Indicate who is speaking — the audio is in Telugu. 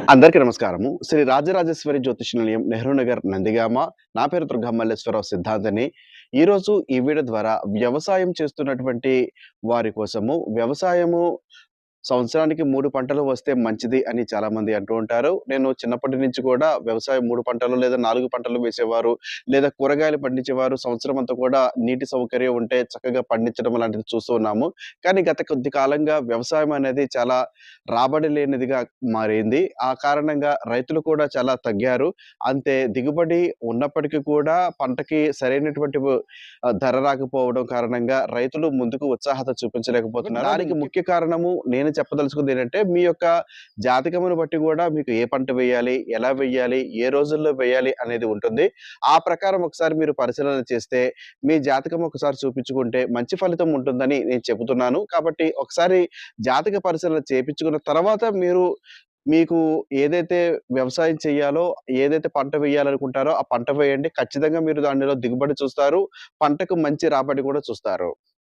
Speaker 1: అందరికీ నమస్కారము. శ్రీ రాజరాజేశ్వరి జ్యోతిష్ నిలయం, నెహ్రూ నగర్, నందిగామ. నా పేరు దుర్గా మల్లేశ్వరరావు సిద్ధాంతిని. ఈరోజు ఈ వీడియో ద్వారా వ్యవసాయం చేస్తున్నటువంటి వారి కోసము వ్యవసాయము సంవత్సరానికి 3 పంటలు వస్తే మంచిది అని చాలామంది అంటూ ఉంటారు. నేను చిన్నప్పటి నుంచి కూడా వ్యవసాయం 3 పంటలు లేదా 4 పంటలు వేసేవారు, లేదా కూరగాయలు పండించేవారు. సంవత్సరం అంతా కూడా నీటి సౌకర్యం ఉంటే చక్కగా పండించడం లాంటిది చూస్తూ ఉన్నాము. కానీ గత కొద్ది కాలంగా వ్యవసాయం అనేది చాలా రాబడి లేనిదిగా మారింది. ఆ కారణంగా రైతులు కూడా చాలా తగ్గారు. అంతే దిగుబడి ఉన్నప్పటికీ కూడా పంటకి సరైనటువంటి ధర రాకపోవడం కారణంగా రైతులు ముందుకు ఉత్సాహత చూపించలేకపోతున్నారు. దానికి ముఖ్య కారణము నేను చెప్పదలుచుకుంది ఏంటంటే, మీ యొక్క జాతకమును బట్టి గూడా మీకు ఏ పంట వేయాలి, ఎలా వేయాలి, ఏ రోజుల్లో వేయాలి అనేది ఉంటుంది. ఆ ప్రకారం ఒకసారి మీరు పరిశీలన చేస్తే, మీ జాతకం ఒకసారి చూపించుకుంటే మంచి ఫలితం ఉంటుందని నేను చెబుతున్నాను. కాబట్టి ఒకసారి జాతక పరిశీలన చేపించుకున్న తర్వాత మీకు ఏదైతే వ్యవసాయం చేయాలో, ఏదైతే పంట వేయాలనుకుంటారో ఆ పంట వేయండి. ఖచ్చితంగా మీరు దానిలో దిగుబడి చూస్తారు. పంటకు మంచి రాబడి కూడా చూస్తారు.